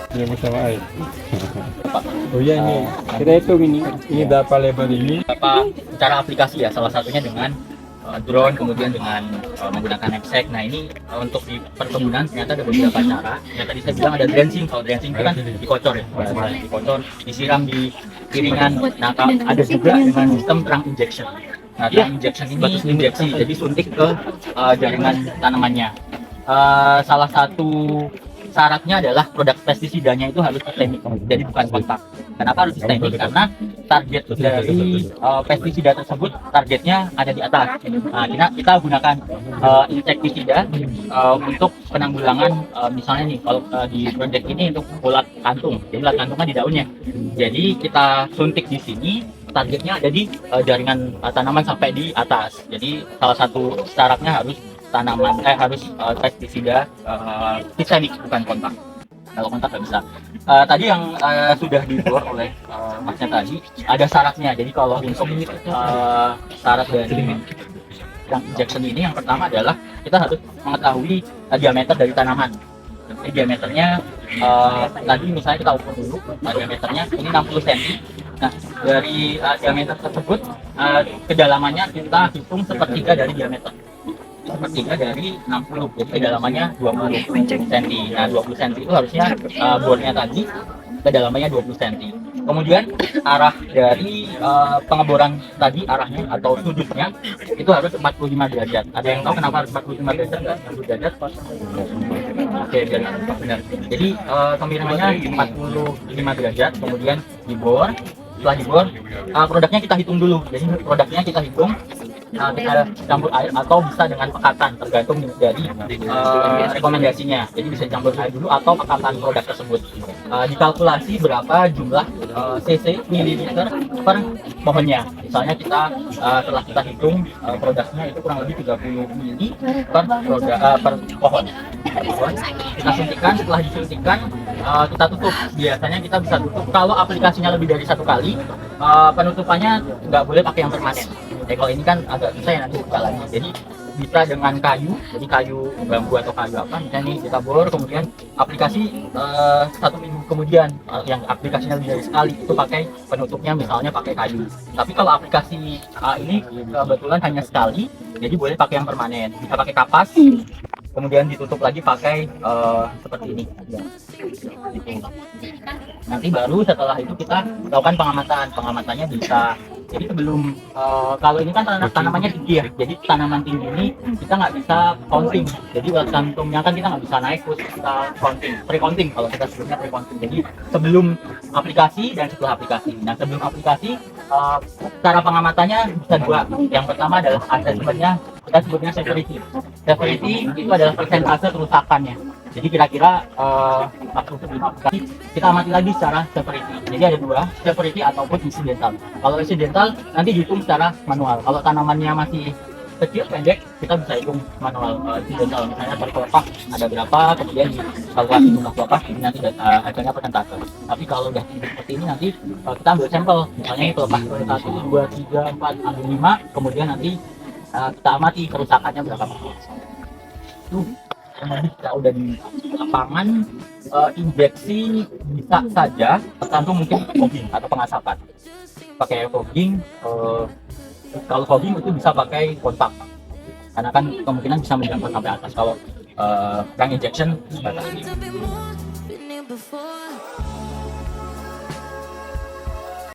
Ini sama air. Oh iya ini, kita hitung ini berapa lebar ini? Beberapa cara aplikasi ya, salah satunya dengan drone, kemudian dengan menggunakan knapsack. Nah ini untuk di perkebunan ternyata ada beberapa cara. Ya tadi saya bilang ada drenching. Kalau drenching itu kan dikocor ya, dikocor, disiram di piringan. Nah ada juga dengan sistem trunk injection. Nah trunk injection ini injeksi, jadi suntik ke jaringan tanamannya. Salah satu syaratnya adalah produk pestisidanya itu harus sistemik, jadi bukan kontak. Kenapa harus sistemik? Karena target dari pestisida tersebut targetnya ada di atas. Nah, kita gunakan insektisida untuk penanggulangan, misalnya nih kalau di proyek ini untuk ulat kantung, jadi ulat kantungnya di daunnya. Jadi kita suntik di sini, targetnya ada di jaringan tanaman sampai di atas. Jadi salah satu syaratnya harus pestisida sistemik, bukan kontak. Kalau kontak nggak bisa. Tadi yang sudah dibuat oleh masnya tadi ada syaratnya. Jadi kalau untuk syarat dari yang injection ini, yang pertama adalah kita harus mengetahui diameter dari tanaman. Jadi diameternya tadi misalnya kita ukur dulu, diameternya ini 60 cm. Nah dari diameter tersebut kedalamannya kita hitung sepertiga dari diameter. Sepertiga dari 60, jadi kedalamannya 20 cm. Nah 20 cm itu harusnya bornya tadi kedalamannya 20 cm. Kemudian arah dari pengeboran tadi, arahnya atau sudutnya itu harus 45 derajat. Ada yang tahu kenapa harus 45 derajat? 60 derajat? Oke, benar. Jadi kemiringannya 45 derajat, kemudian dibor. Setelah dibor, produknya kita hitung dulu. Jadi produknya kita hitung, kita campur air atau bisa dengan pekatan, tergantung dari rekomendasinya. Jadi bisa campur air dulu atau pekatan produk tersebut. Dikalkulasi berapa jumlah cc mililiter per pohonnya. Misalnya kita setelah kita hitung produknya itu kurang lebih 30 mili per per pohon. Kita suntikan, setelah disuntikan kita tutup. Biasanya kita bisa tutup kalau aplikasinya lebih dari satu kali, penutupannya nggak boleh pakai yang permanen. Kalau ini kan agak susah ya, nanti buka lagi. Jadi bisa dengan kayu, jadi kayu bambu atau kayu apa, misalnya nih kita bor, kemudian aplikasi 1 minggu kemudian yang aplikasinya lebih dari sekali itu pakai penutupnya misalnya pakai kayu. Tapi kalau aplikasi ini kebetulan hanya sekali, jadi boleh pakai yang permanen. Bisa pakai kapas, kemudian ditutup lagi pakai seperti ini. Nanti baru setelah itu kita lakukan pengamatan. Pengamatannya bisa, jadi sebelum kalau ini kan tanamannya tinggi ya, jadi tanaman tinggi ini kita nggak bisa counting. Jadi ulat kantungnya kan kita nggak bisa naik, terus kita counting, pre-counting kalau kita sebutnya pre-counting. Jadi sebelum aplikasi dan setelah aplikasi. Nah sebelum aplikasi cara pengamatannya bisa dua. Yang pertama adalah assessmentnya, kita sebutnya severity. Severity itu adalah persentase kerusakannya. Jadi kira-kira waktu sebelum aplikasi kita amati lagi secara severity. Jadi ada dua, severity ataupun incidental. Kalau incidental nanti dihitung secara manual. Kalau tanamannya masih kecil pendek, kita bisa hitung manual. Incidental misalnya per pelepah ada berapa, kemudian dikalkulasi jumlah pelepah, ini nanti hasilnya persentase. Tapi kalau udah seperti ini nanti kita ambil sampel, misalnya ini pelepah 1, 2, 3, 4, ambil 5, kemudian nanti kita amati kerusakannya berapa persen. Kita udah di lapangan, injeksi bisa saja, tergantung mungkin fogging atau pengasapan. Pakai fogging, kalau fogging itu bisa pakai kontak, karena kan kemungkinan bisa menjangkau sampai atas. Kalau trunk injection sebatas ini.